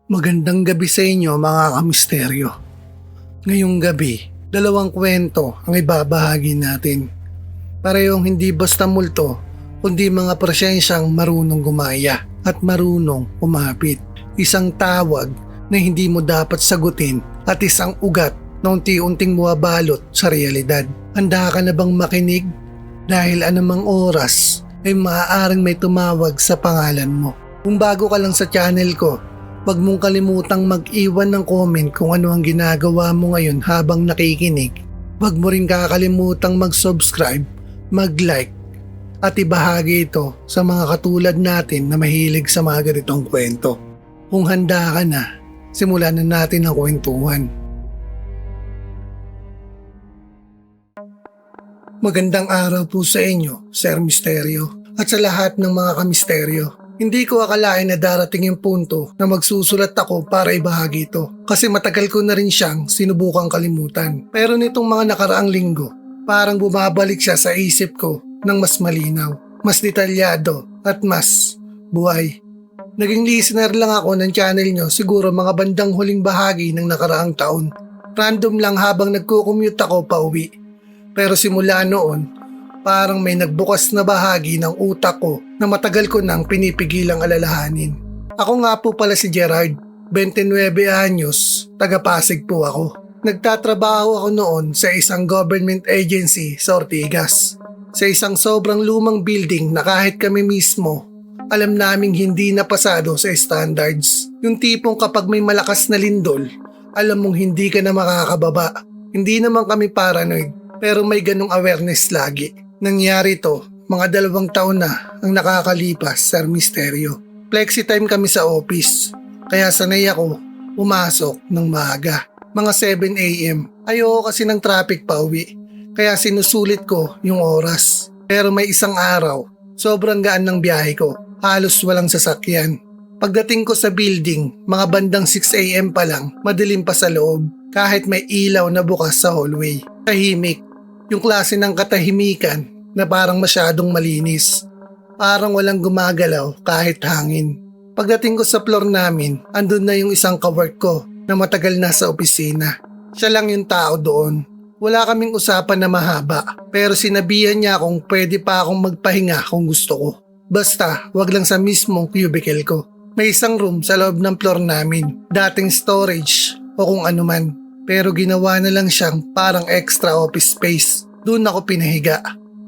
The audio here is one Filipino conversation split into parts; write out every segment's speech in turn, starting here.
Magandang gabi sa inyo mga kamisteryo. Ngayong gabi, dalawang kwento ang ibabahagi natin. Parehong hindi basta multo, kundi mga presensyang marunong gumaya at marunong umapit. Isang tawag na hindi mo dapat sagutin at isang ugat na unti-unting bumabalot sa realidad. Handa ka na bang makinig? Dahil anumang oras ay maaaring may tumawag sa pangalan mo. Kung bago ka lang sa channel ko, huwag mong kalimutang mag-iwan ng comment kung ano ang ginagawa mo ngayon habang nakikinig. Huwag mo rin kakalimutang mag-subscribe, mag-like, at ibahagi ito sa mga katulad natin na mahilig sa mga ganitong kwento. Kung handa ka na, simulan na natin ang kwentuhan. Magandang araw po sa inyo, Sir Misteryo, at sa lahat ng mga kamisteryo. Hindi ko akalain na darating yung punto na magsusulat ako para ibahagi ito kasi matagal ko na rin siyang sinubukang kalimutan. Pero nitong mga nakaraang linggo, parang bumabalik siya sa isip ko ng mas malinaw, mas detalyado at mas buhay. Naging listener lang ako ng channel nyo siguro mga bandang huling bahagi ng nakaraang taon. Random lang habang nagko-commute ako pa uwi. Pero simula noon, parang may nagbukas na bahagi ng utak ko na matagal ko nang pinipigilang alalahanin. Ako nga po pala si Gerard, 29 anyos, taga Pasig po ako. Nagtatrabaho ako noon sa isang government agency sa Ortigas. Sa isang sobrang lumang building na kahit kami mismo, alam naming hindi napasado sa standards. Yung tipong kapag may malakas na lindol, alam mong hindi ka na makakababa. Hindi naman kami paranoid, pero may ganong awareness lagi. Nangyari to, mga 2 taon na ang nakakalipas, Sir Misteryo. Flexi time kami sa office, kaya sanay ako pumasok ng maaga. Mga 7 a.m. Ayoko kasi ng traffic pa uwi, kaya sinusulit ko yung oras. Pero may isang araw, sobrang gaan ng biyahe ko, halos walang sasakyan. Pagdating ko sa building, mga bandang 6 a.m. pa lang, madilim pa sa loob, kahit may ilaw na bukas sa hallway. Tahimik. Yung klase ng katahimikan na parang masyadong malinis. Parang walang gumagalaw kahit hangin. Pagdating ko sa floor namin, andun na yung isang kawork ko na matagal na sa opisina. Siya lang yung tao doon. Wala kaming usapan na mahaba, pero sinabihan niya kung pwede pa akong magpahinga kung gusto ko. Basta, wag lang sa mismong cubicle ko. May isang room sa loob ng floor namin, dating storage o kung anuman. Pero ginawa na lang siyang parang extra office space. Doon ako pinahiga.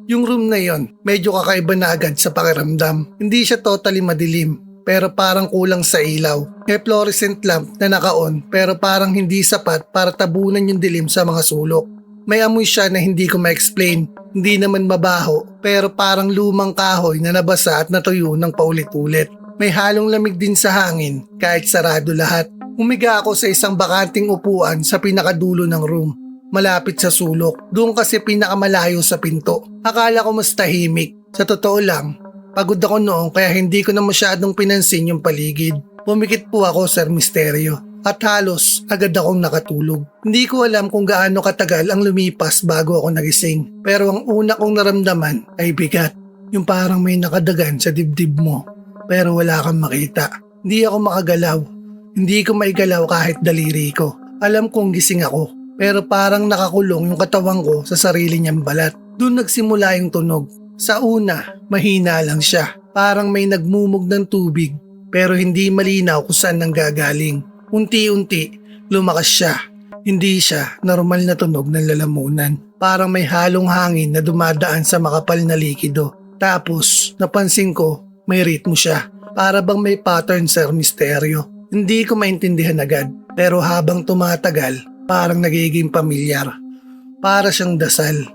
Yung room na yon, medyo kakaiba na agad sa pakiramdam. Hindi siya totally madilim, pero parang kulang sa ilaw. May fluorescent lamp na naka-on, pero parang hindi sapat para tabunan yung dilim sa mga sulok. May amoy siya na hindi ko ma-explain. Hindi naman mabaho, pero parang lumang kahoy na nabasa at natuyo ng paulit-ulit. May halong lamig din sa hangin kahit sarado lahat. Humiga ako sa isang bakanting upuan sa pinakadulo ng room, malapit sa sulok. Doon kasi pinakamalayo sa pinto. Akala ko mas tahimik. Sa totoo lang, pagod ako noon kaya hindi ko na masyadong pinansin yung paligid. Pumikit po ako, Sir Misteryo, at halos agad akong nakatulog. Hindi ko alam kung gaano katagal ang lumipas bago ako nagising. Pero ang una kong naramdaman ay bigat. Yung parang may nakadagan sa dibdib mo, pero wala kang makita. Hindi ako makagalaw. Hindi ko maigalaw kahit daliri ko. Alam kong gising ako, pero parang nakakulong yung katawan ko sa sarili niyang balat. Doon nagsimula yung tunog. Sa una, mahina lang siya. Parang may nagmumog ng tubig, pero hindi malinaw kung saan nanggagaling. Unti-unti, lumakas siya. Hindi siya normal na tunog ng lalamunan. Parang may halong hangin na dumadaan sa makapal na likido. Tapos, napansin ko, may ritmo siya. Para bang may pattern, Sir Misteryo. Hindi ko maintindihan agad, pero habang tumatagal, parang nagiging pamilyar. Para siyang dasal.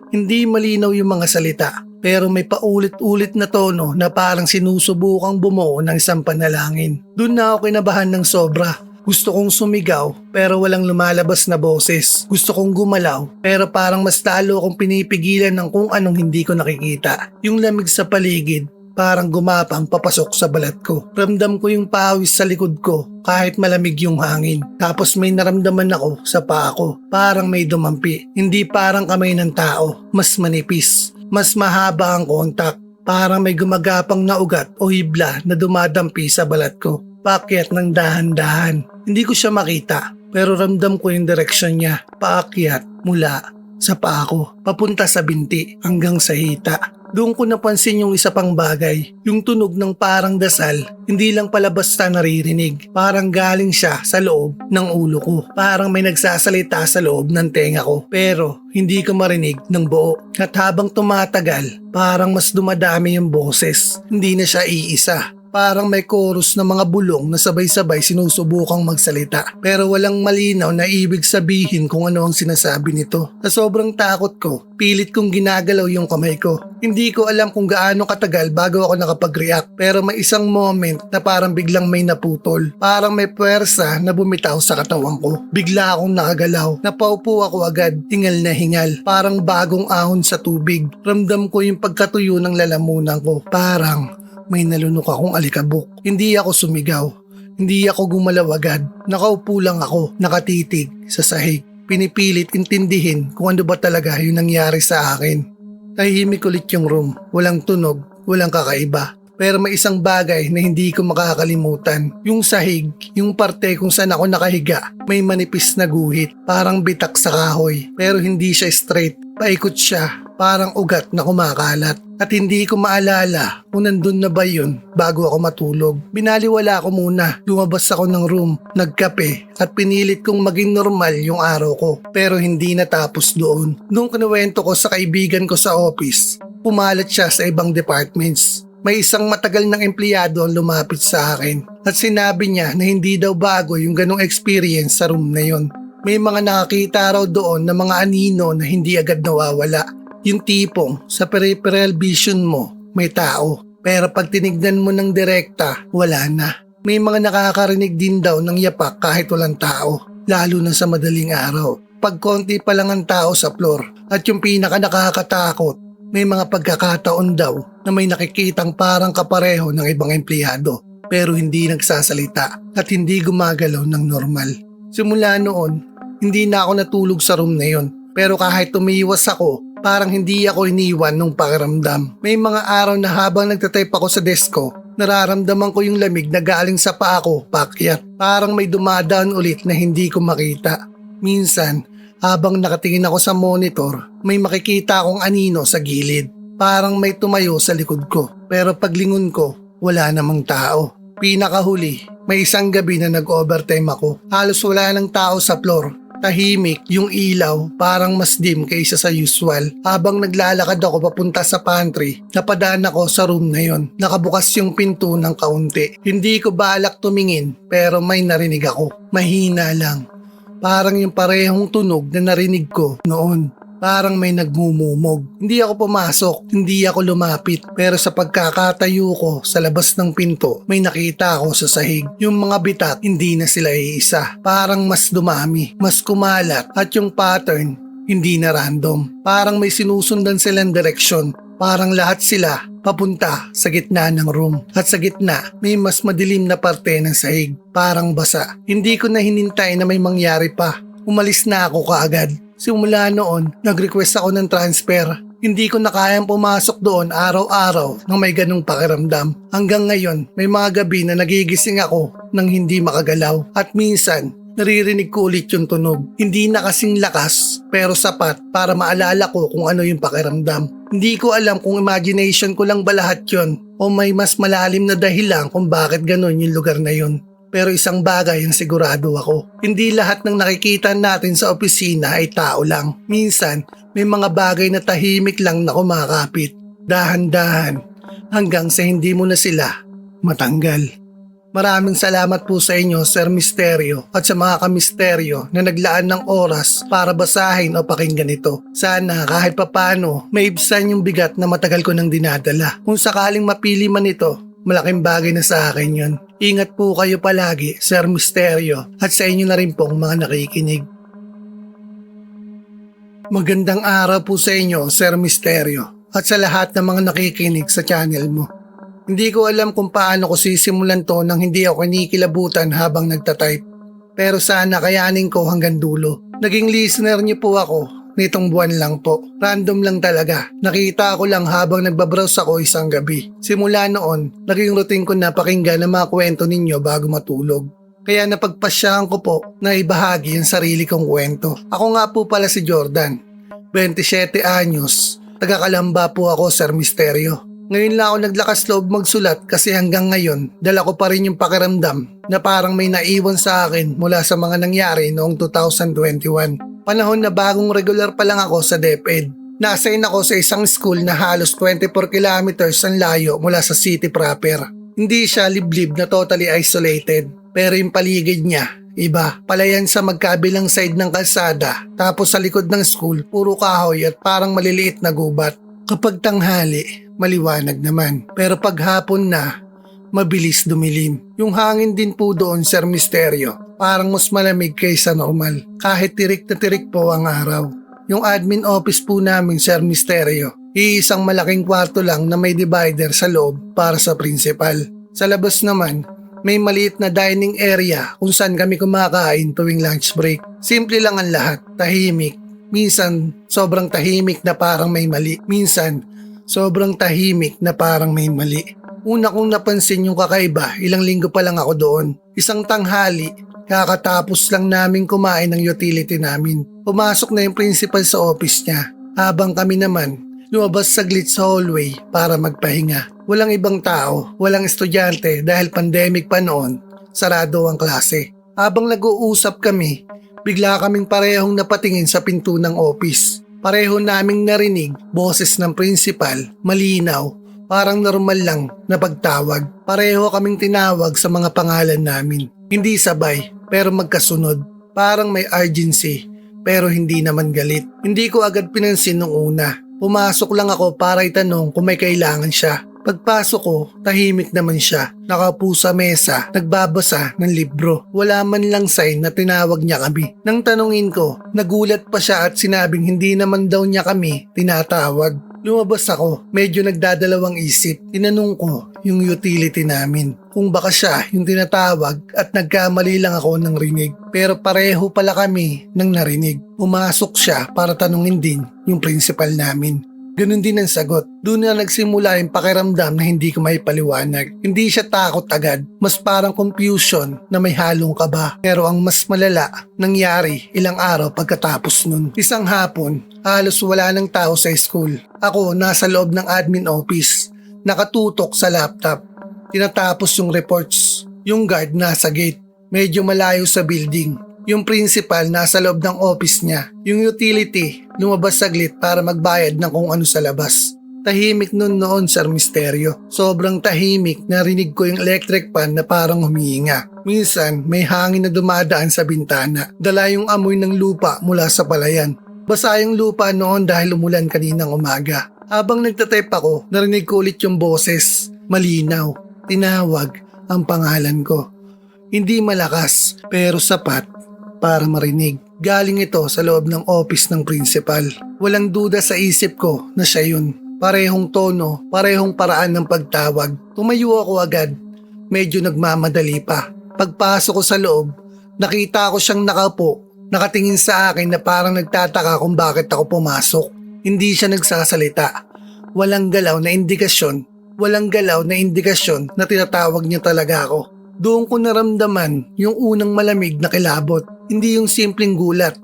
Hindi malinaw yung mga salita, pero may paulit-ulit na tono na parang sinusubukang bumuo ng isang panalangin. Doon na ako kinabahan ng sobra. Gusto kong sumigaw, pero walang lumalabas na boses. Gusto kong gumalaw, pero parang mas talo akong pinipigilan ng kung anong hindi ko nakikita. Yung lamig sa paligid, parang gumapang papasok sa balat ko. Ramdam ko yung pawis sa likod ko kahit malamig yung hangin. Tapos may naramdaman ako sa paa ko. Parang may dumampi. Hindi parang kamay ng tao. Mas manipis. Mas mahaba ang kontak. Parang may gumagapang na ugat o hibla na dumadampi sa balat ko. paakyat ng dahan-dahan. Hindi ko siya makita pero ramdam ko yung direksyon niya. Paakyat mula sa paa ko, papunta sa binti hanggang sa hita. Doon ko napansin yung isa pang bagay, yung tunog ng parang dasal, hindi lang pala basta naririnig. Parang galing siya sa loob ng ulo ko. Parang may nagsasalita sa loob ng tenga ko. Pero hindi ko marinig ng buo. At habang tumatagal, parang mas dumadami yung boses. Hindi na siya iisa. Parang may chorus ng mga bulong na sabay-sabay sinusubukang magsalita. Pero walang malinaw na ibig sabihin kung ano ang sinasabi nito. Sa sobrang takot ko, pilit kong ginagalaw yung kamay ko. Hindi ko alam kung gaano katagal bago ako nakapag-react. Pero may isang moment na parang biglang may naputol. Parang may puwersa na bumitaw sa katawan ko. Bigla akong nakagalaw. Napaupo ako agad, hingal na hingal. Parang bagong ahon sa tubig. Ramdam ko yung pagkatuyo ng lalamunan ko. Parang may nalunok akong alikabok. Hindi ako sumigaw. Hindi ako gumalaw agad. Nakaupo lang ako, nakatitig sa sahig. Pinipilit intindihin kung ano ba talaga yung nangyari sa akin. Tahimik ulit yung room. Walang tunog, walang kakaiba. Pero may isang bagay na hindi ko makakalimutan. Yung sahig, yung parte kung saan ako nakahiga, may manipis na guhit. Parang bitak sa kahoy. Pero hindi siya straight. Paikot siya. Parang ugat na kumakalat. At hindi ko maalala kung nandun na ba yun bago ako matulog. Binaliwala ko muna. Lumabas ako ng room, nagkape at pinilit kong maging normal yung araw ko. Pero hindi natapos doon. Nung kinuwento ko sa kaibigan ko sa office, pumalat siya sa ibang departments. May isang matagal ng empleyado ang lumapit sa akin at sinabi niya na hindi daw bago yung ganong experience sa room na yun. May mga nakakita raw doon na mga anino na hindi agad nawawala. Yung tipong sa peripheral vision mo may tao pero pag tinignan mo ng direkta wala na. May mga nakakarinig din daw ng yapak kahit walang tao lalo na sa madaling araw. Pag konti pa lang ang tao sa floor at yung pinaka nakakatakot may mga pagkakataon daw na may nakikitang parang kapareho ng ibang empleyado pero hindi nagsasalita at hindi gumagalaw ng normal. Simula noon hindi na ako natulog sa room na yon pero kahit tumiwas ako parang hindi ako iniwan nung pakiramdam. May mga araw na habang nagtatype ako sa desk ko, nararamdaman ko yung lamig na galing sa paa ko, paakyat. Parang may dumadaan ulit na hindi ko makita. Minsan, habang nakatingin ako sa monitor, may makikita akong anino sa gilid. Parang may tumayo sa likod ko. Pero paglingon ko, wala namang tao. Pinakahuli, may isang gabi na nag-overtime ako. Halos wala nang tao sa floor. Tahimik yung ilaw, parang mas dim kaysa sa usual. Habang naglalakad ako papunta sa pantry, napadaan ako sa room na yon. Nakabukas yung pinto ng kaunti. Hindi ko balak tumingin pero may narinig ako. Mahina lang. Parang yung parehong tunog na narinig ko noon. Parang may nagmumumog. Hindi ako pumasok, hindi ako lumapit. Pero sa pagkakatayo ko sa labas ng pinto, may nakita ako sa sahig. Yung mga bitak, hindi na sila iisa. Parang mas dumami, mas kumalat. At yung pattern, hindi na random. Parang may sinusundan silang direksyon. Parang lahat sila papunta sa gitna ng room. At sa gitna, may mas madilim na parte ng sahig. Parang basa. Hindi ko na hinintay na may mangyari pa. Umalis na ako kaagad. Simula noon, nag-request ako ng transfer. Hindi ko na kayang pumasok doon araw-araw nang may ganong pakiramdam. Hanggang ngayon, may mga gabi na nagigising ako nang hindi makagalaw. At minsan, naririnig ko ulit yung tunog. Hindi na kasing lakas, pero sapat para maalala ko kung ano yung pakiramdam. Hindi ko alam kung imagination ko lang ba lahat yun o may mas malalim na dahilan kung bakit ganon yung lugar na yun. Pero isang bagay ang sigurado ako. Hindi lahat ng nakikita natin sa opisina ay tao lang. Minsan, may mga bagay na tahimik lang na kumakapit. Dahan-dahan, hanggang sa hindi mo na sila matanggal. Maraming salamat po sa inyo, Sir Misteryo, at sa mga kamisteryo na naglaan ng oras para basahin o pakinggan ito. Sana kahit papano, maibsan yung bigat na matagal ko nang dinadala. Kung sakaling mapili man ito, malaking bagay na sa akin yun. Ingat po kayo palagi, Sir Misteryo, at sa inyo na rin pong mga nakikinig. Magandang araw po sa inyo, Sir Misteryo, at sa lahat ng mga nakikinig sa channel mo. Hindi ko alam kung paano ko sisimulan to nang hindi ako kinikilabutan habang nagtatype. Pero sana kayanin ko hanggang dulo. Naging listener niyo po ako nitong buwan lang po. Random lang talaga. Nakita ko lang habang nagbabrowse ako isang gabi. Simula noon, naging routine ko na pakinggan ang mga kwento ninyo bago matulog. Kaya napagpasyahan ko po na ibahagi ang sarili kong kwento. Ako nga po pala si Jordan, 27 anyos, taga-Kalamba po ako, Sir Misterio. Ngayon lang ako naglakas loob magsulat kasi hanggang ngayon, dala ko pa rin yung pakiramdam na parang may naiwan sa akin mula sa mga nangyari noong 2021. Panahon na bagong regular pa lang ako sa DepEd. Na-assign ako sa isang school na halos 24 kilometers ang layo mula sa city proper. Hindi siya liblib na totally isolated, pero yung paligid niya, iba. Palayan sa magkabilang side ng kalsada, tapos sa likod ng school, puro kahoy at parang maliliit na gubat. Kapag tanghali, maliwanag naman. Pero pag hapon na, mabilis dumilim. Yung hangin din po doon, Sir Misterio, parang mas malamig kaysa normal. Kahit tirik na tirik po ang araw. Yung admin office po namin, Sir Misterio, iisang malaking kwarto lang na may divider sa loob para sa principal. Sa labas naman, may maliit na dining area kung saan kami kumakain tuwing lunch break. Simple lang ang lahat, tahimik. Minsan, sobrang tahimik na parang may mali. Minsan, sobrang tahimik na parang may mali. Una kong napansin yung kakaiba, ilang linggo pa lang ako doon. Isang tanghali, kakatapos lang namin kumain ng utility namin. Pumasok na yung principal sa office niya. Habang kami naman, lumabas saglit sa hallway para magpahinga. Walang ibang tao, walang estudyante dahil pandemic pa noon, sarado ang klase. Habang nag-uusap kami, bigla kaming parehong napatingin sa pinto ng office. Pareho naming narinig boses ng principal, malinaw, parang normal lang na pagtawag. Pareho kaming tinawag sa mga pangalan namin. Hindi sabay, pero magkasunod. Parang may urgency, pero hindi naman galit. Hindi ko agad pinansin nung una. Pumasok lang ako para itanong kung may kailangan siya. Pagpasok ko, tahimik naman siya. Nakaupo sa mesa, nagbabasa ng libro. Wala man lang sign na tinawag niya kami. Nang tanungin ko, nagulat pa siya at sinabing hindi naman daw niya kami tinatawag. Lumabas ako, medyo nagdadalawang isip. Tinanong ko yung utility namin kung baka siya yung tinatawag at nagkamali lang ako ng rinig. Pero pareho pala kami ng narinig. Pumasok siya para tanungin din yung principal namin. Ganun din ang sagot. Doon na nagsimula yung pakiramdam na hindi ko maipaliwanag. Hindi siya takot agad. Mas parang confusion na may halong kaba. Pero ang mas malala, nangyari ilang araw pagkatapos nun. Isang hapon, halos wala ng tao sa school. Ako nasa loob ng admin office. Nakatutok sa laptop. Tinatapos yung reports. Yung guard nasa gate. Medyo malayo sa building. Yung principal nasa loob ng office niya. Yung utility, lumabas saglit para magbayad ng kung ano sa labas. Tahimik noon, Sir Misterio. Sobrang tahimik, narinig ko yung electric fan na parang humihinga. Minsan, may hangin na dumadaan sa bintana. Dala yung amoy ng lupa mula sa palayan. Basa yung lupa noon dahil umulan kaninang umaga. Habang nagtatype ako, narinig ko ulit yung boses. Malinaw, tinawag ang pangalan ko. Hindi malakas, pero sapat para marinig. Galing ito sa loob ng office ng principal. Walang duda sa isip ko na siya yun. Parehong tono, parehong paraan ng pagtawag. Tumayo ako agad. Medyo nagmamadali pa. Pagpasok ko sa loob, nakita ko siyang nakaupo. Nakatingin sa akin na parang nagtataka kung bakit ako pumasok. Hindi siya nagsasalita. Walang galaw na indikasyon. Walang galaw na indikasyon na tinatawag niya talaga ako. Doon ko naramdaman yung unang malamig na kilabot. Hindi yung simpleng gulat.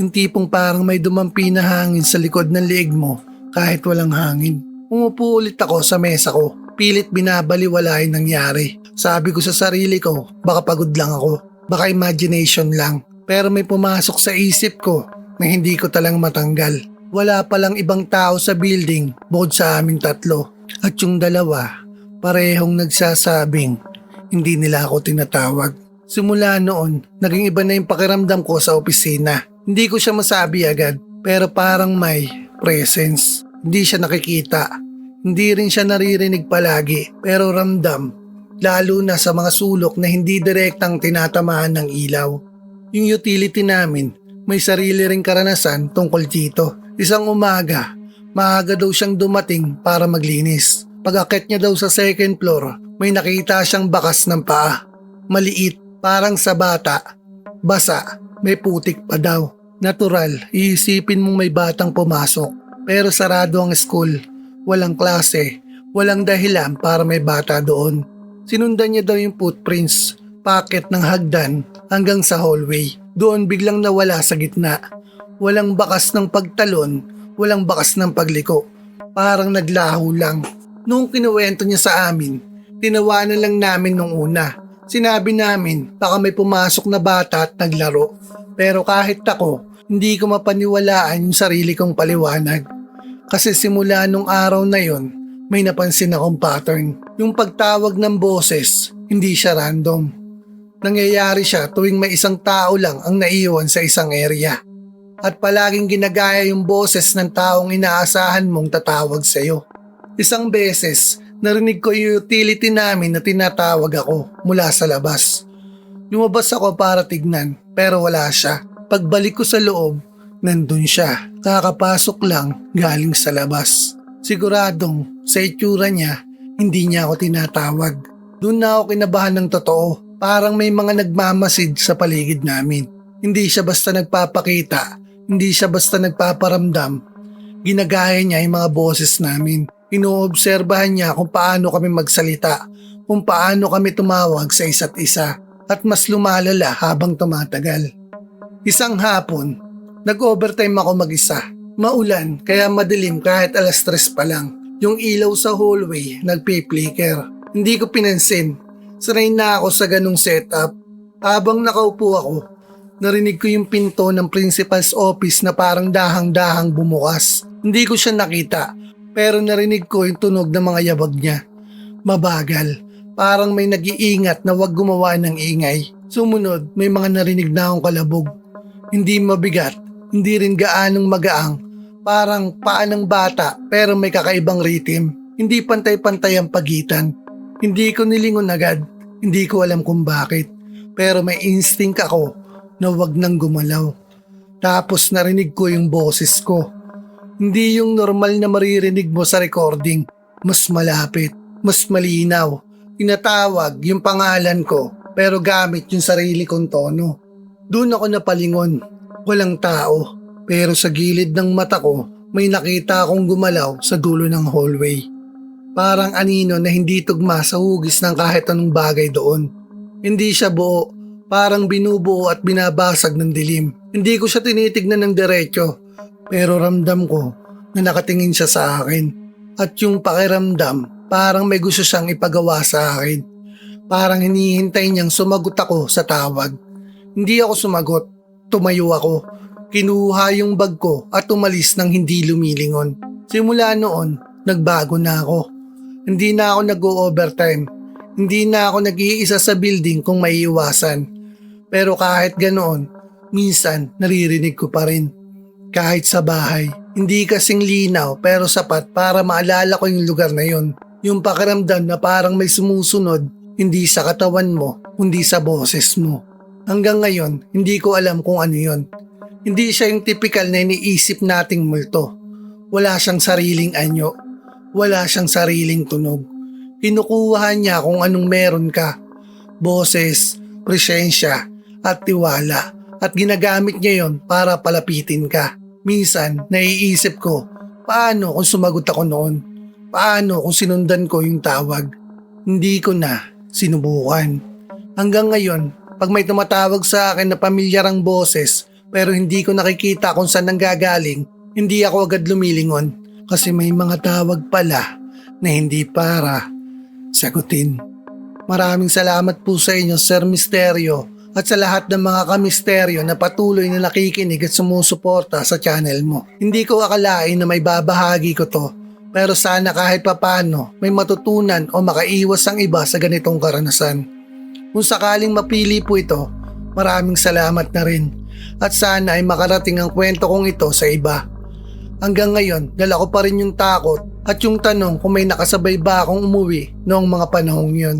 Yung tipong parang may dumampi na hangin sa likod ng leeg mo kahit walang hangin. Umupo ulit ako sa mesa ko. Pilit binabaliwala yung nangyari. Sabi ko sa sarili ko, baka pagod lang ako. Baka imagination lang. Pero may pumasok sa isip ko na hindi ko talang matanggal. Wala palang ibang tao sa building bukod sa aming tatlo. At yung dalawa, parehong nagsasabing hindi nila ako tinatawag. Simula noon, naging iba na yung pakiramdam ko sa opisina. Hindi ko siya masabi agad, pero parang may presence. Hindi siya nakikita. Hindi rin siya naririnig palagi, pero ramdam. Lalo na sa mga sulok na hindi direktang tinatamaan ng ilaw. Yung utility namin, may sarili ring karanasan tungkol dito. Isang umaga, maaga daw siyang dumating para maglinis. Pag-akit niya daw sa second floor, may nakita siyang bakas ng paa. Maliit, parang sa bata. Basa, may putik pa daw. Natural, iisipin mong may batang pumasok. Pero sarado ang school. Walang klase, walang dahilan para may bata doon. Sinundan niya daw yung footprints, packet ng hagdan hanggang sa hallway. Doon biglang nawala sa gitna. Walang bakas ng pagtalon, walang bakas ng pagliko. Parang naglaho lang. Noong kinuwento niya sa amin, tinawanan lang namin nung una. Sinabi namin baka may pumasok na bata at naglaro. Pero kahit ako, hindi ko mapaniwalaan yung sarili kong paliwanag. Kasi simula nung araw na yon, may napansin akong pattern. Yung pagtawag ng boses, hindi siya random. Nangyayari siya tuwing may isang tao lang ang naiwan sa isang area. At palaging ginagaya yung boses ng taong inaasahan mong tatawag sa'yo. Isang beses, narinig ko yung utility namin na tinatawag ako mula sa labas. Lumabas ako para tignan pero wala siya. Pagbalik ko sa loob, nandun siya. Kakapasok lang galing sa labas. Siguradong sa itsura niya, hindi niya ako tinatawag. Doon na ako kinabahan ng totoo. Parang may mga nagmamasid sa paligid namin. Hindi siya basta nagpapakita, hindi siya basta nagpaparamdam. Ginagaya niya yung mga boses namin. Inoobserbahan niya kung paano kami magsalita, kung paano kami tumawag sa isa't isa. At mas lumalala habang tumatagal. Isang hapon, nag-overtime ako mag-isa. Maulan kaya madilim kahit 3:00 pa lang. Yung ilaw sa hallway nagpi-flicker. Hindi ko pinansin. Sanay na ako sa ganung setup. Habang nakaupo ako, narinig ko yung pinto ng principal's office na parang dahang-dahang bumukas. Hindi ko siya nakita pero narinig ko yung tunog ng mga yabag niya. Mabagal. Parang may nag-iingat na wag gumawa ng ingay. Sumunod, may mga narinig na akong kalabog. Hindi mabigat, hindi rin gaanong magaang. Parang paa ng bata pero may kakaibang rhythm. Hindi pantay-pantay ang pagitan. Hindi ko nilingon agad. Hindi ko alam kung bakit. Pero may instinct ako na wag nang gumalaw. Tapos narinig ko yung boses ko. Hindi yung normal na maririnig mo sa recording. Mas malapit, mas malinaw. Tinatawag yung pangalan ko pero gamit yung sarili kong tono. Doon ako napalingon. Walang tao. Pero sa gilid ng mata ko may nakita akong gumalaw sa dulo ng hallway. Parang anino na hindi tugma sa hugis ng kahit anong bagay doon. Hindi siya buo. Parang binubuo at binabasag ng dilim. Hindi ko siya tinitignan ng diretso. Pero ramdam ko na nakatingin siya sa akin. At yung pakiramdam parang may gusto siyang ipagawa sa akin. Parang hinihintay niyang sumagot ako sa tawag. Hindi ako sumagot. Tumayo ako. Kinuha yung bag ko at umalis nang hindi lumilingon. Simula noon, nagbago na ako. Hindi na ako nag-o-overtime. Hindi na ako nag-iisa sa building kung maiiwasan. Pero kahit ganoon, minsan naririnig ko pa rin. Kahit sa bahay. Hindi kasing linaw pero sapat para maalala ko yung lugar na yun. Yung pakiramdam na parang may sumusunod, hindi sa katawan mo, kundi sa boses mo. Hanggang ngayon, hindi ko alam kung ano yun. Hindi siya yung typical na iniisip nating multo. Wala siyang sariling anyo. Wala siyang sariling tunog. Kinukuha niya kung anong meron ka. Boses, presensya, at tiwala. At ginagamit niya yon para palapitin ka. Minsan, naiisip ko, paano kung sumagot ako noon? Paano kung sinundan ko yung tawag? Hindi ko na sinubukan. Hanggang ngayon, pag may tumatawag sa akin na pamilyar ang boses pero hindi ko nakikita kung saan nanggagaling, hindi ako agad lumilingon kasi may mga tawag pala na hindi para sagutin. Maraming salamat po sa inyo, Sir Misteryo, at sa lahat ng mga kamisteryo na patuloy na nakikinig at sumusuporta sa channel mo. Hindi ko akalain na may babahagi ko to. Pero sana kahit papano may matutunan o makaiwas ang iba sa ganitong karanasan. Kung sakaling mapili po ito, maraming salamat na rin. At sana ay makarating ang kwento kong ito sa iba. Hanggang ngayon, dala ko pa rin yung takot at yung tanong kung may nakasabay ba akong umuwi noong mga panahong yun.